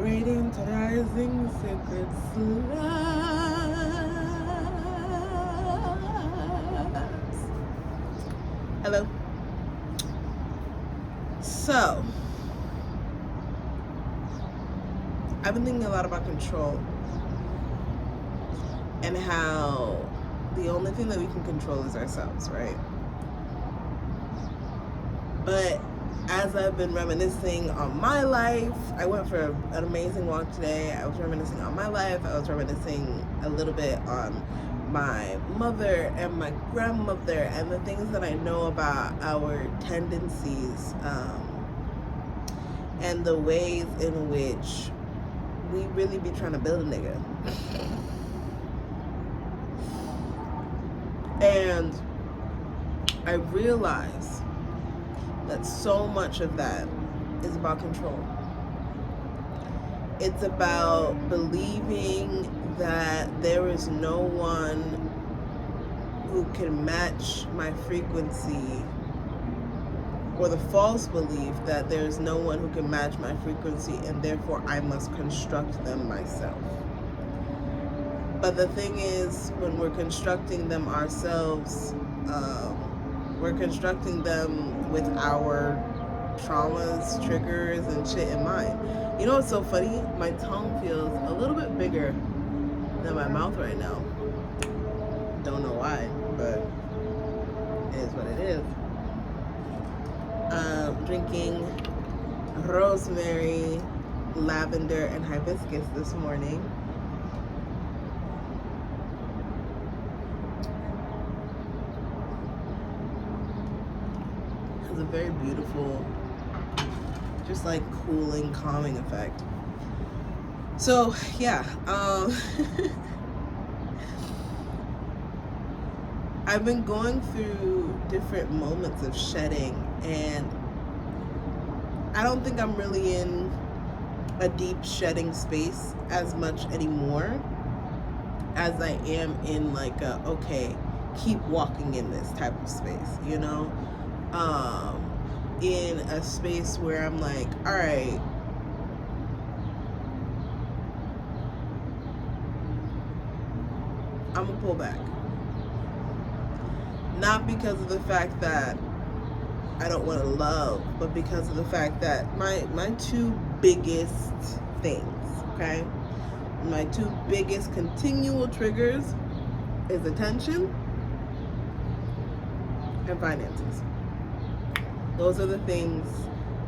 Radiantizing sacred slugs. Hello. So, I've been thinking a lot about control and how the only thing that we can control is ourselves, right? But as I've been reminiscing on my life, I went for an amazing walk today. I was reminiscing on my life. I was reminiscing a little bit on my mother and my grandmother and the things that I know about our tendencies and the ways in which we really be trying to build a nigga. And I realized that so much of that is about control. It's about believing that there is no one who can match my frequency, or the false belief that there is no one who can match my frequency and therefore I must construct them myself. But the thing is, when we're constructing them ourselves, we're constructing them with our traumas, triggers, and shit in mind. You know what's so funny? My tongue feels a little bit bigger than my mouth right now. Don't know why, but it is what it is. Drinking rosemary, lavender, and hibiscus this morning. Has a very beautiful, just like cooling, calming effect. So yeah, I've been going through different moments of shedding, and I don't think I'm really in a deep shedding space as much anymore as I am in like a, okay, keep walking in this type of space, you know? In a space where I'm like, all right, I'm gonna pull back. Not because of the fact that I don't want to love, but because of the fact that my two biggest things, okay? My two biggest continual triggers is attention and finances. Those are the things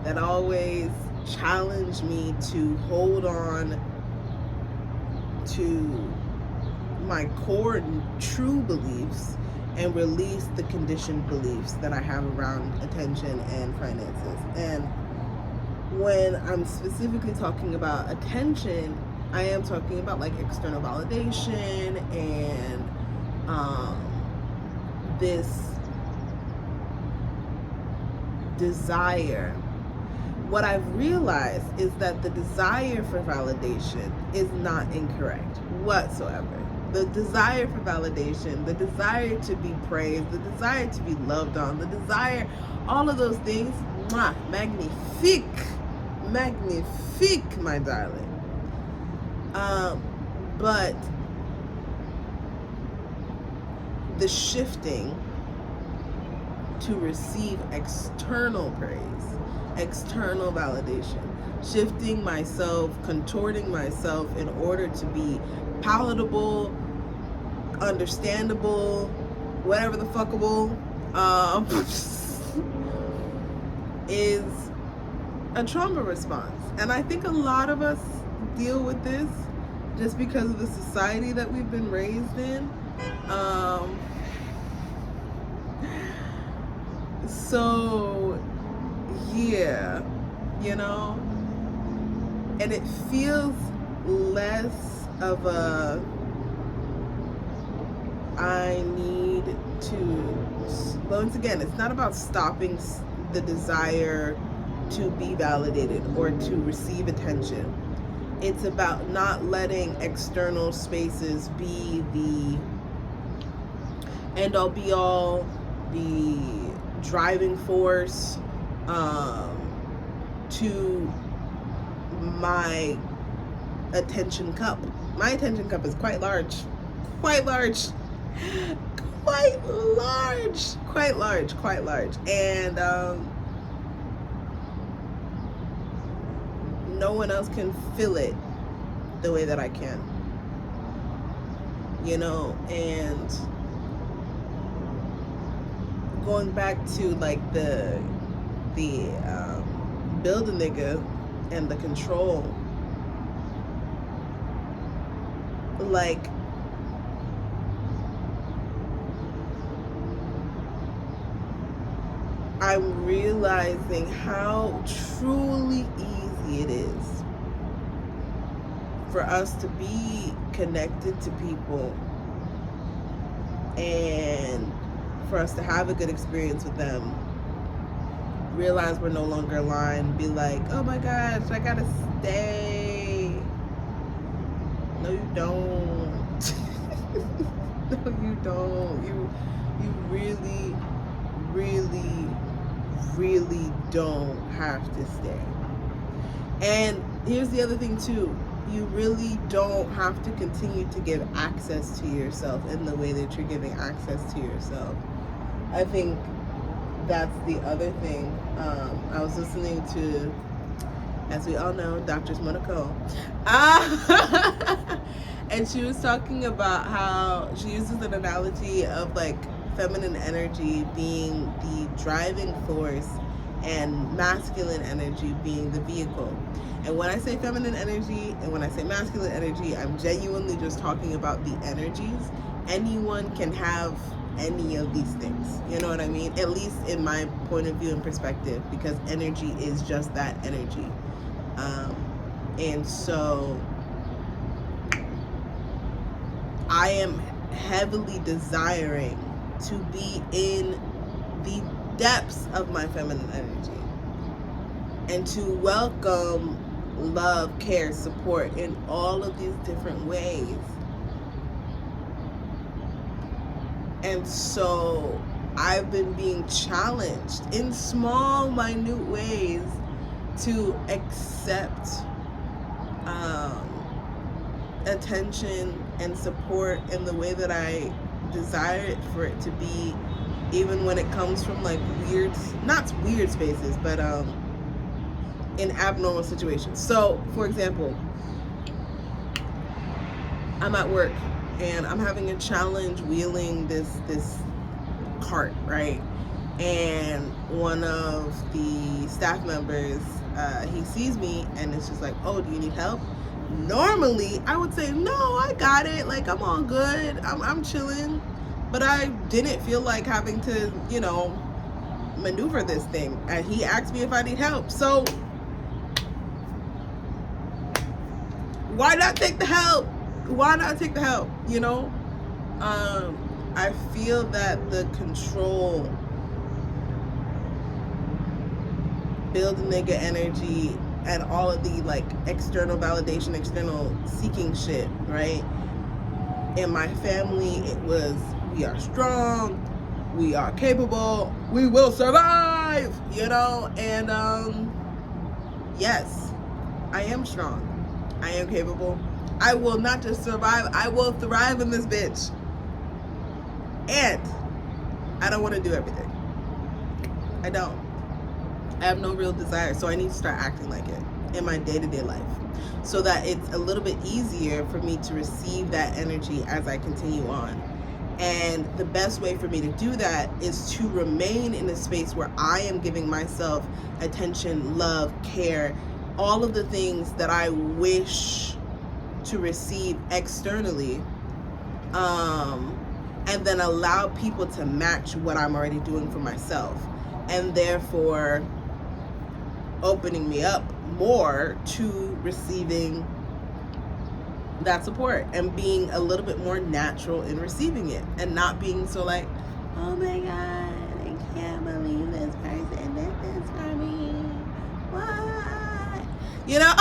that always challenge me to hold on to my core true beliefs and release the conditioned beliefs that I have around attention and finances. And when I'm specifically talking about attention, I am talking about like external validation and this desire. What I've realized is that the desire for validation is not incorrect whatsoever. The desire for validation, the desire to be praised, the desire to be loved on, the desire, all of those things, magnifique, my darling. But the shifting to receive external praise, external validation, shifting myself, contorting myself in order to be palatable, understandable, whatever the fuckable, is a trauma response. And I think a lot of us deal with this just because of the society that we've been raised in. So yeah, you know, and it feels less of a I need to, once again, it's not about stopping the desire to be validated or to receive attention. It's about not letting external spaces be the end all be all, the driving force to my attention cup. My attention cup is quite large. Quite large. Quite large. Quite large. Quite large. And no one else can fill it the way that I can. You know, and going back to like the build a nigga and the control, like I'm realizing how truly easy it is for us to be connected to people and for us to have a good experience with them, realize we're no longer aligned, be like, oh my gosh, I gotta stay. No, you don't. No, you don't. You really, really, really don't have to stay. And here's the other thing too. You really don't have to continue to give access to yourself in the way that you're giving access to yourself. I think that's the other thing. I was listening to, as we all know, Dr. Monaco. And she was talking about how she uses an analogy of like feminine energy being the driving force and masculine energy being the vehicle. And when I say feminine energy and when I say masculine energy, I'm genuinely just talking about the energies. Anyone can have any of these things, you know what I mean? At least in my point of view and perspective, because energy is just that energy. And so I am heavily desiring to be in the depths of my feminine energy and to welcome love, care, support in all of these different ways. And so I've been being challenged in small, minute ways to accept attention and support in the way that I desire it for it to be, even when it comes from like not weird spaces, but in abnormal situations. So, for example, I'm at work and I'm having a challenge wheeling this cart, right? And one of the staff members, he sees me and it's just like, oh, do you need help? Normally, I would say, no, I got it. Like, I'm all good. I'm chilling. But I didn't feel like having to, you know, maneuver this thing. And he asked me if I need help. So why not take the help? Why not take the help? You know? I feel that the control, build a nigga energy, and all of the like external validation, external seeking shit, right? In my family, it was, we are strong, we are capable, we will survive, you know? And yes, I am strong, I am capable. I will not just survive, I will thrive in this bitch. And I don't want to do everything. I don't. I have no real desire, so I need to start acting like it in my day-to-day life so that it's a little bit easier for me to receive that energy as I continue on. And the best way for me to do that is to remain in a space where I am giving myself attention, love, care, all of the things that I wish to receive externally, and then allow people to match what I'm already doing for myself, and therefore opening me up more to receiving that support and being a little bit more natural in receiving it and not being so like, oh my God, I can't believe this person did this for me. What? You know?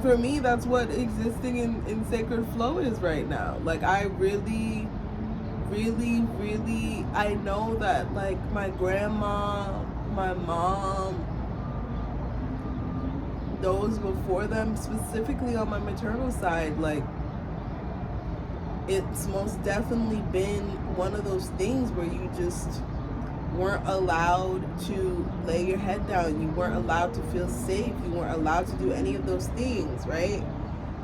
For me, that's what existing in sacred flow is right now. Like, I really, really, really, I know that like my grandma, my mom, those before them, specifically on my maternal side, like it's most definitely been one of those things where you just weren't allowed to lay your head down. You weren't allowed to feel safe. You weren't allowed to do any of those things, right?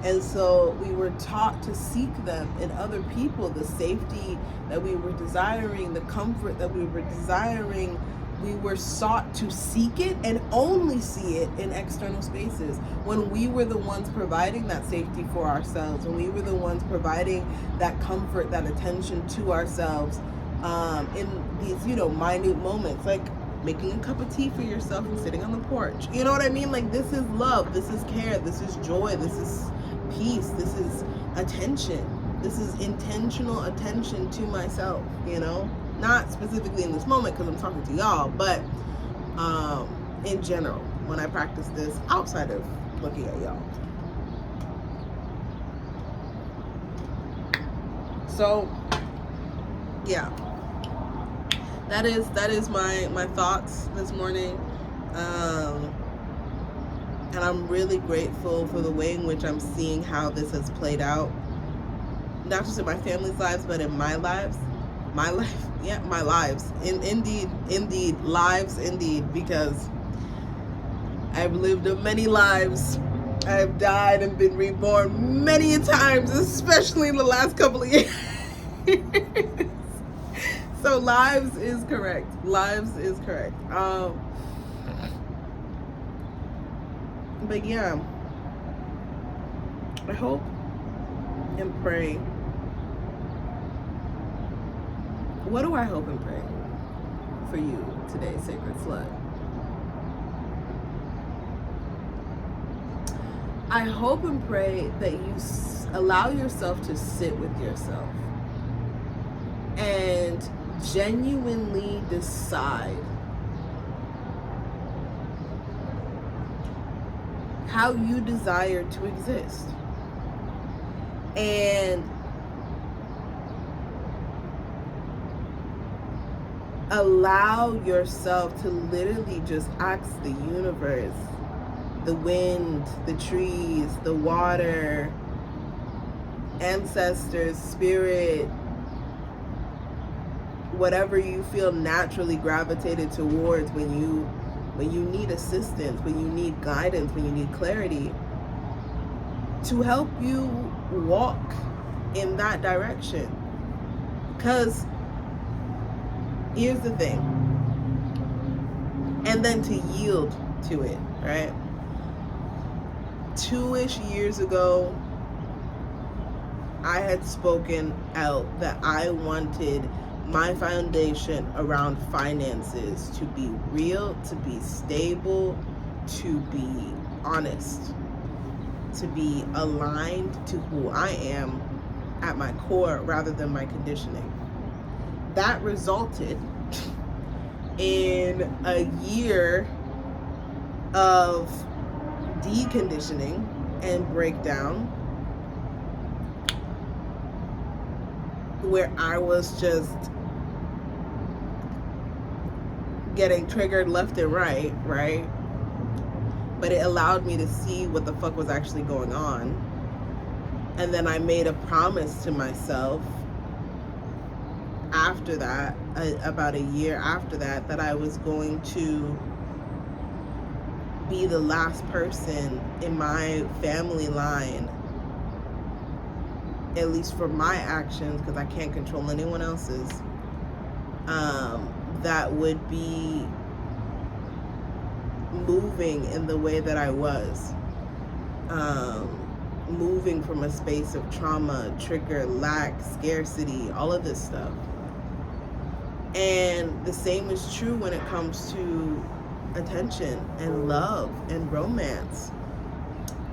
And so we were taught to seek them in other people, the safety that we were desiring, the comfort that we were desiring. We were sought to seek it and only see it in external spaces, when we were the ones providing that safety for ourselves, when we were the ones providing that comfort, that attention to ourselves, in these, minute moments, like making a cup of tea for yourself and sitting on the porch. You know what I mean? Like, this is love, this is care, this is joy, this is peace, this is attention, this is intentional attention to myself, not specifically in this moment because I'm talking to y'all, but in general, when I practice this outside of looking at y'all. So yeah, that is my thoughts this morning, and I'm really grateful for the way in which I'm seeing how this has played out, not just in my family's lives, but in my lives. My life, yeah, my lives. Indeed, lives, indeed, because I've lived many lives. I've died and been reborn many times, especially in the last couple of years. So lives is correct. Lives is correct. But yeah, I hope and pray. What do I hope and pray for you today, Sacred Slut? I hope and pray that you allow yourself to sit with yourself and genuinely decide how you desire to exist. And allow yourself to literally just ask the universe, the wind, the trees, the water, ancestors, spirit, whatever you feel naturally gravitated towards when you need assistance, when you need guidance, when you need clarity, to help you walk in that direction. Because here's the thing, and then to yield to it, right? 2-ish years ago, I had spoken out that I wanted my foundation around finances to be real, to be stable, to be honest, to be aligned to who I am at my core rather than my conditioning. That resulted in a year of deconditioning and breakdown, where I was just getting triggered left and right? But it allowed me to see what the fuck was actually going on. And then I made a promise to myself after that, about a year after that, that I was going to be the last person in my family line, at least for my actions, because I can't control anyone else's, that would be moving in the way that I was, moving from a space of trauma, trigger, lack, scarcity, all of this stuff. And the same is true when it comes to attention and love and romance.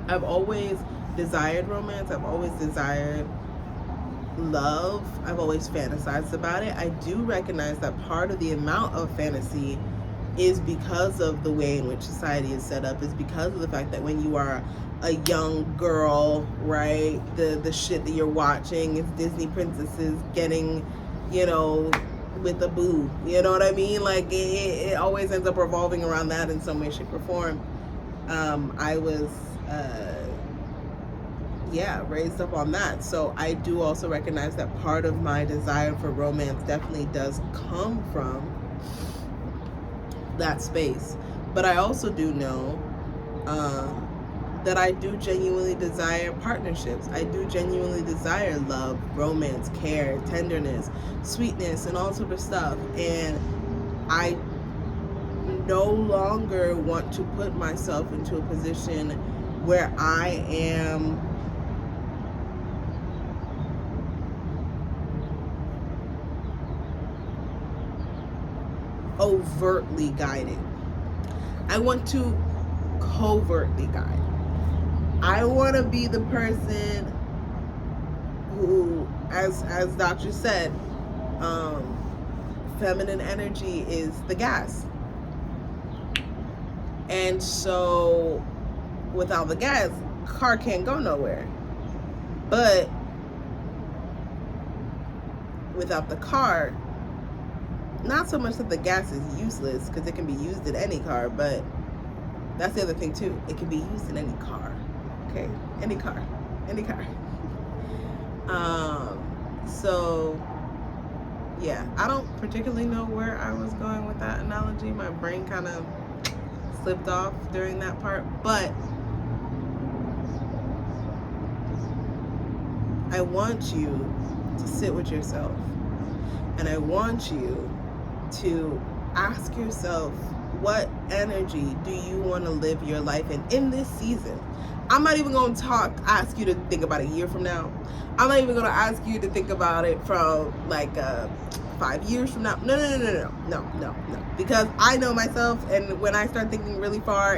I've always desired romance. I've always desired love. I've always fantasized about it. I do recognize that part of the amount of fantasy is because of the way in which society is set up, is because of the fact that when you are a young girl, right, the shit that you're watching is Disney princesses getting you know, with a boo. You know what I mean? Like it always ends up revolving around that in some way, shape, or form. I was raised up on that. So I do also recognize that part of my desire for romance definitely does come from that space. But I also do know that I do genuinely desire partnerships. I do genuinely desire love, romance, care, tenderness, sweetness, and all sort of stuff. And I no longer want to put myself into a position where I am overtly guided. I want to covertly guide. I want to be the person who, as Doctor said, feminine energy is the gas. And so without the gas, car can't go nowhere. But without the car, not so much that the gas is useless, because it can be used in any car, but that's the other thing too. It can be used in any car. Okay? Any car. So yeah, I don't particularly know where I was going with that analogy. My brain kind of slipped off during that part, but I want you to sit with yourself, and I want you to ask yourself, what energy do you want to live your life in this season? I'm not even going to ask you to think about a year from now. I'm not even going to ask you to think about it from like 5 years from now. No. Because I know myself, and when I start thinking really far,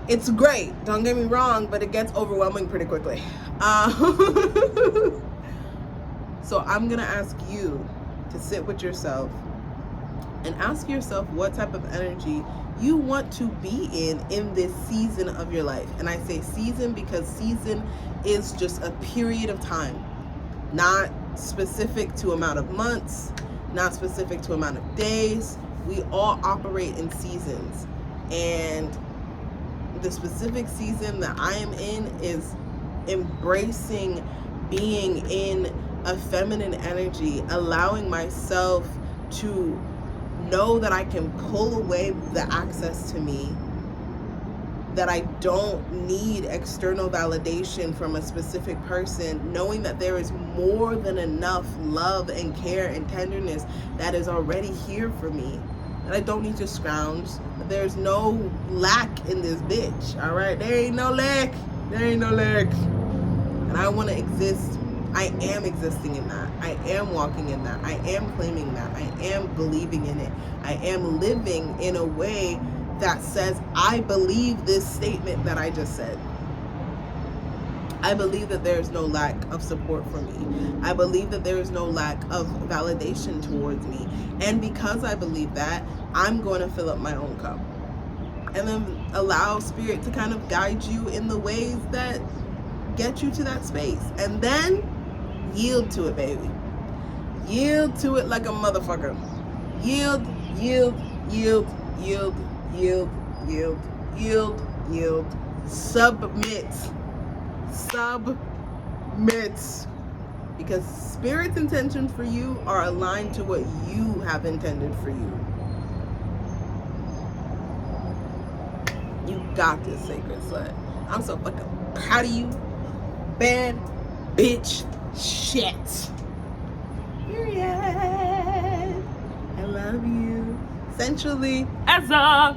it's great. Don't get me wrong, but it gets overwhelming pretty quickly. So I'm going to ask you to sit with yourself and ask yourself what type of energy you want to be in this season of your life. And I say season because season is just a period of time, not specific to amount of months, not specific to amount of days. We all operate in seasons, and the specific season that I am in is embracing being in a feminine energy, allowing myself to know that I can pull away the access to me, that I don't need external validation from a specific person, knowing that there is more than enough love and care and tenderness that is already here for me, that I don't need to scrounge, that there's no lack in this bitch, all right? There ain't no lack. And I want to exist. I am existing in that. I am walking in that. I am claiming that. I am believing in it. I am living in a way that says, I believe this statement that I just said. I believe that there is no lack of support for me. I believe that there is no lack of validation towards me. And because I believe that, I'm going to fill up my own cup. And then allow spirit to kind of guide you in the ways that get you to that space. And then yield to it, baby. Yield to it like a motherfucker. Yield. Submit. Because spirit's intentions for you are aligned to what you have intended for you. You got this, sacred slut. I'm so fucking proud of you. Bad bitch shit. Period. I love you. Essentially, as a